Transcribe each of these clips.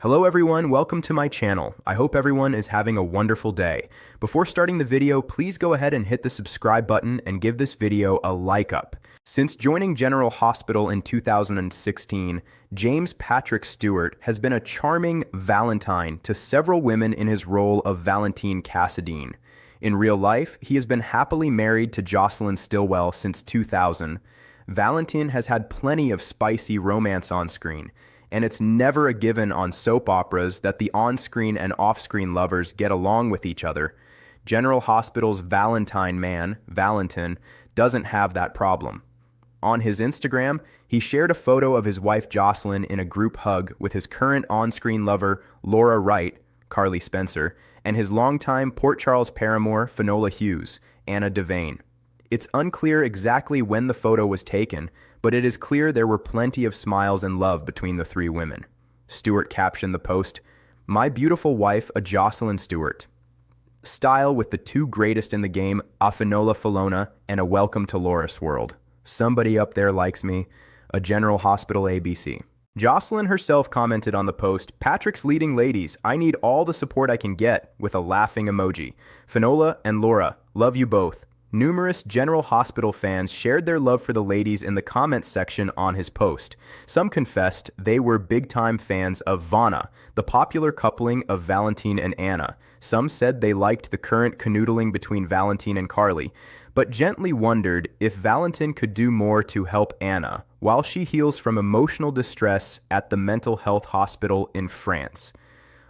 Hello everyone, welcome to my channel. I hope everyone is having a wonderful day. Before starting the video, please go ahead and hit the subscribe button and give this video a like up. Since joining General Hospital in 2016, James Patrick Stuart has been a charming Valentine to several women in his role of Valentine Cassadine. In real life, he has been happily married to Jocelyn Stillwell since 2000. Valentine has had plenty of spicy romance on screen, and it's never a given on soap operas that the on-screen and off-screen lovers get along with each other. General Hospital's Valentine man, Valentin, doesn't have that problem. On his Instagram, he shared a photo of his wife Jocelyn in a group hug with his current on-screen lover, Laura Wright, Carly Spencer, and his longtime Port Charles paramour, Finola Hughes, Anna Devane. It's unclear exactly when the photo was taken, but it is clear there were plenty of smiles and love between the three women. Stewart captioned the post, "My beautiful wife, a Jocelyn Stewart. Style with the two greatest in the game, a Finola Filona, and a welcome to Loris world. Somebody up there likes me. A General Hospital ABC." Jocelyn herself commented on the post, "Patrick's leading ladies. I need all the support I can get," with a laughing emoji. Finola and Laura, love you both. Numerous General Hospital fans shared their love for the ladies in the comments section on his post. Some confessed they were big-time fans of Vanna, the popular coupling of Valentine and Anna. Some said they liked the current canoodling between Valentine and Carly, but gently wondered if Valentine could do more to help Anna while she heals from emotional distress at the mental health hospital in France.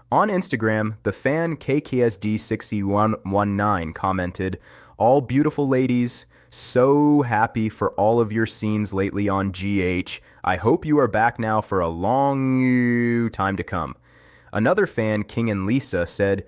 On Instagram, the fan KKSD6119 commented, "All beautiful ladies, so happy for all of your scenes lately on GH. I hope you are back now for a long time to come." Another fan, King and Lisa, said,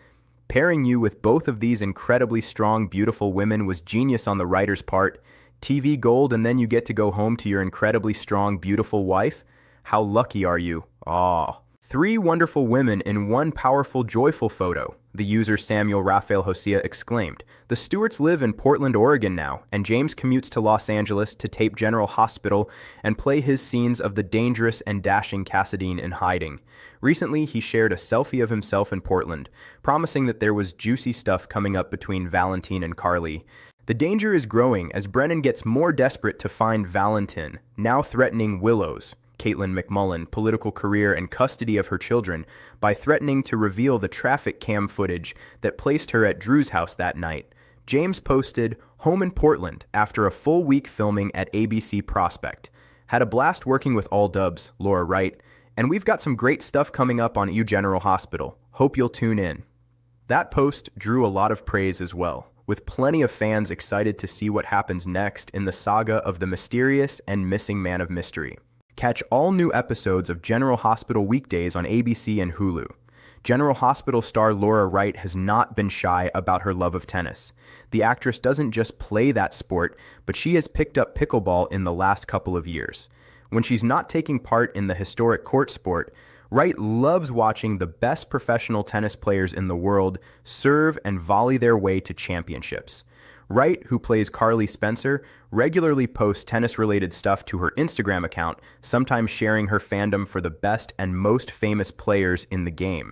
"Pairing you with both of these incredibly strong, beautiful women was genius on the writer's part. TV gold, and then you get to go home to your incredibly strong, beautiful wife? How lucky are you? Aw." Three wonderful women in one powerful, joyful photo, the user Samuel Raphael Hosea exclaimed. The Stewarts live in Portland, Oregon now, and James commutes to Los Angeles to tape General Hospital and play his scenes of the dangerous and dashing Cassadine in hiding. Recently, he shared a selfie of himself in Portland, promising that there was juicy stuff coming up between Valentine and Carly. The danger is growing as Brennan gets more desperate to find Valentine, now threatening Willow's, Caitlin McMullen, political career and custody of her children by threatening to reveal the traffic cam footage that placed her at Drew's house that night. James posted, "Home in Portland after a full week filming at ABC Prospect. Had a blast working with all dubs, Laura Wright, and we've got some great stuff coming up on U General Hospital. Hope you'll tune in." That post drew a lot of praise as well, with plenty of fans excited to see what happens next in the saga of the mysterious and missing man of mystery. Catch all new episodes of General Hospital weekdays on ABC and Hulu. General Hospital star Laura Wright has not been shy about her love of tennis. The actress doesn't just play that sport, but she has picked up pickleball in the last couple of years. When she's not taking part in the historic court sport, Wright loves watching the best professional tennis players in the world serve and volley their way to championships. Wright, who plays Carly Spencer, regularly posts tennis-related stuff to her Instagram account, sometimes sharing her fandom for the best and most famous players in the game.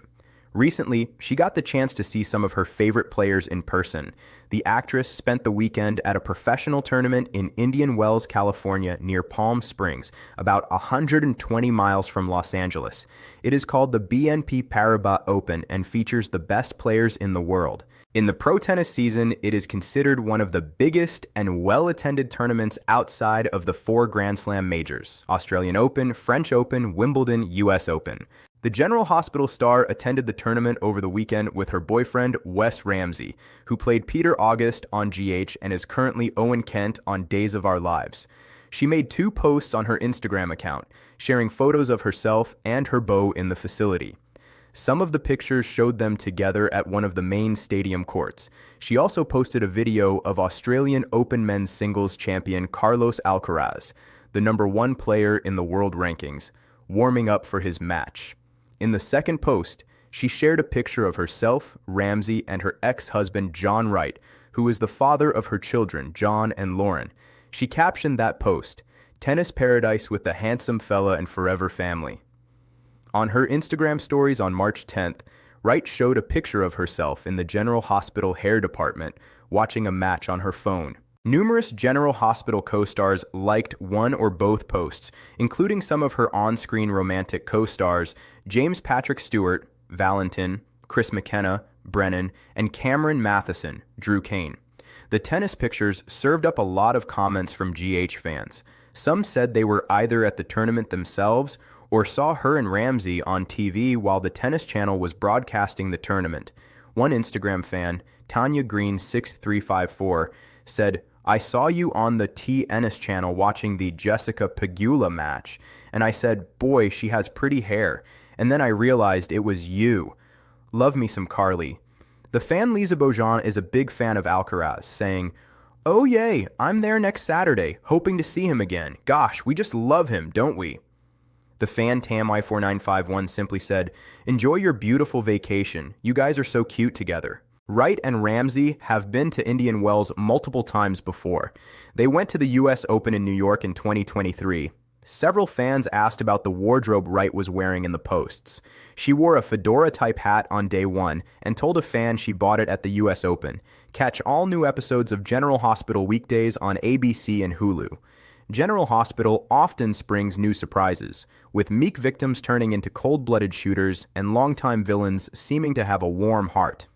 Recently, she got the chance to see some of her favorite players in person. The actress spent the weekend at a professional tournament in Indian Wells, California, near Palm Springs, about 120 miles from Los Angeles. It is called the BNP Paribas Open and features the best players in the world. In the pro tennis season, it is considered one of the biggest and well-attended tournaments outside of the four Grand Slam majors: Australian Open, French Open, Wimbledon, US Open. The General Hospital star attended the tournament over the weekend with her boyfriend, Wes Ramsey, who played Peter August on GH and is currently Owen Kent on Days of Our Lives. She made 2 posts on her Instagram account, sharing photos of herself and her beau in the facility. Some of the pictures showed them together at one of the main stadium courts. She also posted a video of Australian Open men's singles champion Carlos Alcaraz, the #1 player in the world rankings, warming up for his match. In the second post, she shared a picture of herself, Ramsey, and her ex-husband John Wright, who is the father of her children, John and Lauren. She captioned that post, "Tennis paradise with the handsome fella and forever family." On her Instagram stories on March 10th, Wright showed a picture of herself in the General Hospital hair department watching a match on her phone. Numerous General Hospital co-stars liked one or both posts, including some of her on-screen romantic co-stars James Patrick Stuart, Valentin, Chris McKenna, Brennan, and Cameron Matheson, Drew Kane. The tennis pictures served up a lot of comments from GH fans. Some said they were either at the tournament themselves or saw her and Ramsey on TV while the tennis channel was broadcasting the tournament. One Instagram fan, Tanya Green 6354, said, "I saw you on the T-Ennis channel watching the Jessica Pegula match, and I said, boy, she has pretty hair, and then I realized it was you. Love me some Carly." The fan Lisa Bojan is a big fan of Alcaraz, saying, "Oh yay, I'm there next Saturday, hoping to see him again. Gosh, we just love him, don't we?" The fan Tammy4951 simply said, "Enjoy your beautiful vacation. You guys are so cute together." Wright and Ramsey have been to Indian Wells multiple times before. They went to the US Open in New York in 2023. Several fans asked about the wardrobe Wright was wearing in the posts. She wore a fedora-type hat on day one and told a fan she bought it at the US Open. Catch all new episodes of General Hospital weekdays on ABC and Hulu. General Hospital often springs new surprises, with meek victims turning into cold-blooded shooters and longtime villains seeming to have a warm heart.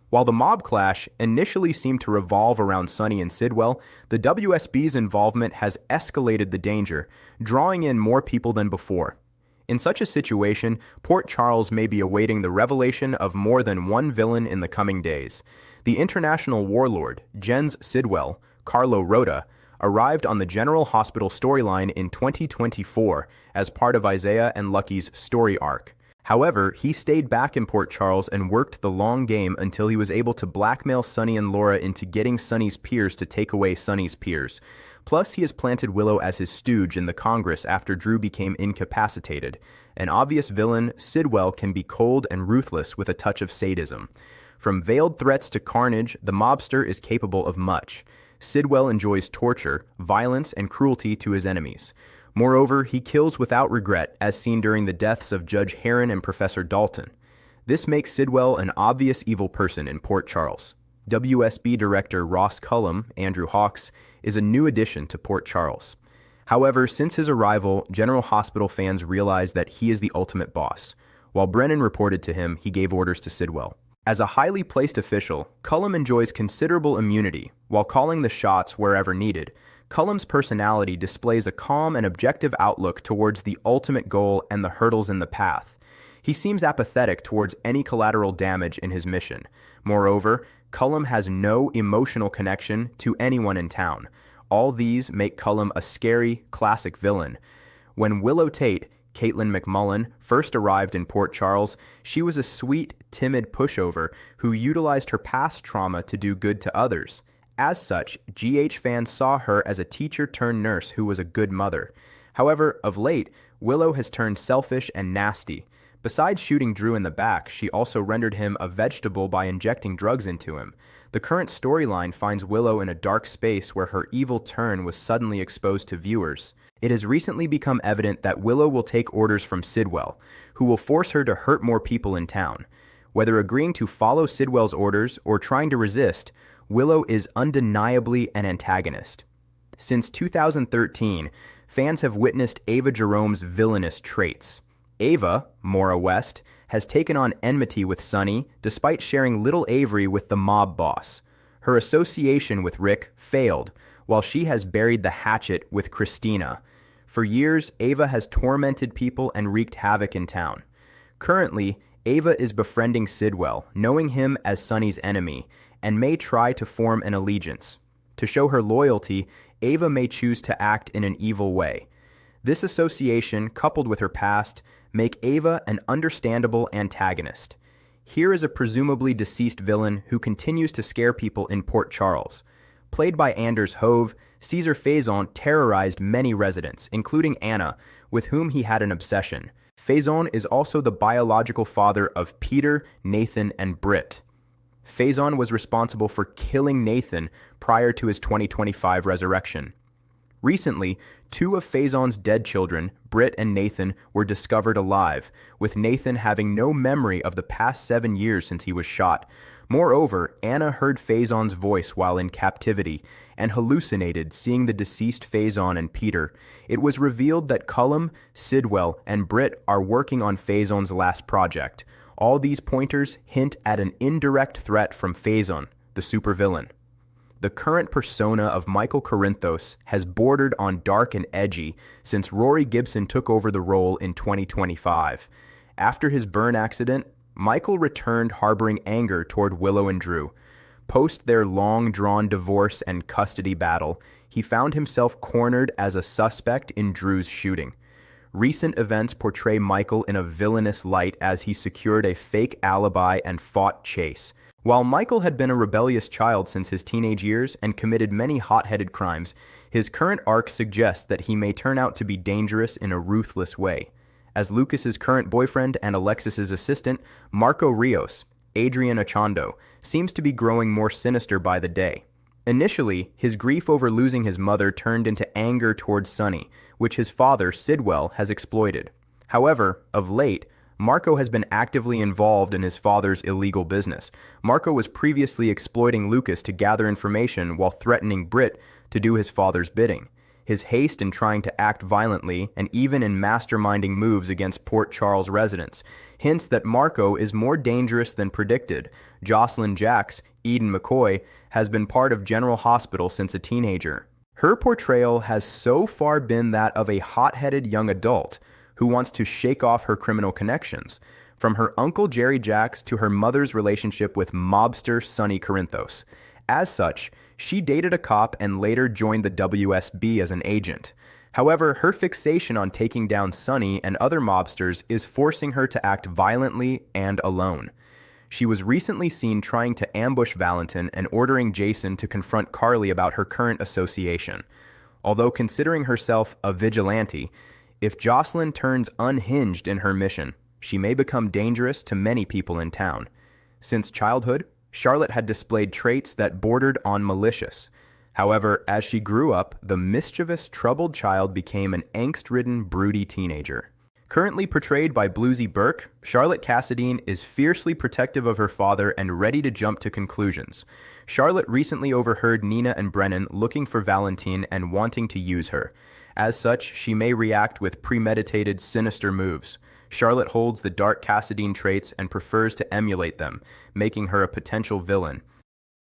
While the mob clash initially seemed to revolve around Sonny and Sidwell, the WSB's involvement has escalated the danger, drawing in more people than before. In such a situation, Port Charles may be awaiting the revelation of more than one villain in the coming days. The international warlord, Jens Sidwell, Carlo Rota, arrived on the General Hospital storyline in 2024 as part of Isaiah and Lucky's story arc. However, he stayed back in Port Charles and worked the long game until he was able to blackmail Sonny and Laura into getting Sonny's peers to take away Sonny's peers. Plus, he has planted Willow as his stooge in the Congress after Drew became incapacitated. An obvious villain, Sidwell can be cold and ruthless with a touch of sadism. From veiled threats to carnage, the mobster is capable of much. Sidwell enjoys torture, violence, and cruelty to his enemies. Moreover, he kills without regret, as seen during the deaths of Judge Heron and Professor Dalton. This makes Sidwell an obvious evil person in Port Charles. WSB Director Ross Cullum, Andrew Hawks, is a new addition to Port Charles. However, since his arrival, General Hospital fans realized that he is the ultimate boss. While Brennan reported to him, he gave orders to Sidwell. As a highly placed official, Cullum enjoys considerable immunity, while calling the shots wherever needed. Cullum's personality displays a calm and objective outlook towards the ultimate goal and the hurdles in the path. He seems apathetic towards any collateral damage in his mission. Moreover, Cullum has no emotional connection to anyone in town. All these make Cullum a scary, classic villain. When Willow Tate, Caitlin McMullen, first arrived in Port Charles, she was a sweet, timid pushover who utilized her past trauma to do good to others. As such, GH fans saw her as a teacher-turned-nurse who was a good mother. However, of late, Willow has turned selfish and nasty. Besides shooting Drew in the back, she also rendered him a vegetable by injecting drugs into him. The current storyline finds Willow in a dark space where her evil turn was suddenly exposed to viewers. It has recently become evident that Willow will take orders from Sidwell, who will force her to hurt more people in town. Whether agreeing to follow Sidwell's orders or trying to resist, Willow is undeniably an antagonist. Since 2013, fans have witnessed Ava Jerome's villainous traits. Ava, Maura West, has taken on enmity with Sonny despite sharing little Avery with the mob boss. Her association with Rick failed, while she has buried the hatchet with Christina. For years, Ava has tormented people and wreaked havoc in town. Currently, Ava is befriending Sidwell, knowing him as Sonny's enemy, and may try to form an allegiance. To show her loyalty, Ava may choose to act in an evil way. This association, coupled with her past, make Ava an understandable antagonist. Here is a presumably deceased villain who continues to scare people in Port Charles. Played by Anders Hove, Caesar Faison terrorized many residents, including Anna, with whom he had an obsession. Faison is also the biological father of Peter, Nathan, and Britt. Faison was responsible for killing Nathan prior to his 2025 resurrection. Recently, two of Faison's dead children, Britt and Nathan were discovered alive, with Nathan having no memory of the past 7 years since he was shot. Moreover, Anna heard Faison's voice while in captivity and hallucinated seeing the deceased Faison and Peter. It was revealed that Cullum, Sidwell, and Britt are working on Faison's last project. All these pointers hint at an indirect threat from Faison, the supervillain. The current persona of Michael Corinthos has bordered on dark and edgy since Rory Gibson took over the role in 2025. After his burn accident, Michael returned harboring anger toward Willow and Drew. Post their long-drawn divorce and custody battle, he found himself cornered as a suspect in Drew's shooting. Recent events portray Michael in a villainous light as he secured a fake alibi and fought Chase. While Michael had been a rebellious child since his teenage years and committed many hot-headed crimes, his current arc suggests that he may turn out to be dangerous in a ruthless way. As Lucas's current boyfriend and Alexis's assistant, Marco Rios, Adrian Achondo, seems to be growing more sinister by the day. Initially, his grief over losing his mother turned into anger towards Sonny, which his father, Sidwell, has exploited. However, of late, Marco has been actively involved in his father's illegal business. Marco was previously exploiting Lucas to gather information while threatening Britt to do his father's bidding. His haste in trying to act violently and even in masterminding moves against Port Charles residents hints that Marco is more dangerous than predicted. Jocelyn Jacks, Eden McCoy, has been part of General Hospital since a teenager. Her portrayal has so far been that of a hot-headed young adult who wants to shake off her criminal connections, from her uncle Jerry Jacks to her mother's relationship with mobster Sonny Corinthos. As such, she dated a cop and later joined the WSB as an agent. However, her fixation on taking down Sonny and other mobsters is forcing her to act violently and alone. She was recently seen trying to ambush Valentin and ordering Jason to confront Carly about her current association. Although considering herself a vigilante, if Jocelyn turns unhinged in her mission, she may become dangerous to many people in town. Since childhood, Charlotte had displayed traits that bordered on malicious. However, as she grew up, the mischievous, troubled child became an angst-ridden, broody teenager. Currently portrayed by Bluesy Burke, Charlotte Cassadine is fiercely protective of her father and ready to jump to conclusions. Charlotte recently overheard Nina and Brennan looking for Valentine and wanting to use her. As such, she may react with premeditated, sinister moves. Charlotte holds the dark Cassadine traits and prefers to emulate them, making her a potential villain.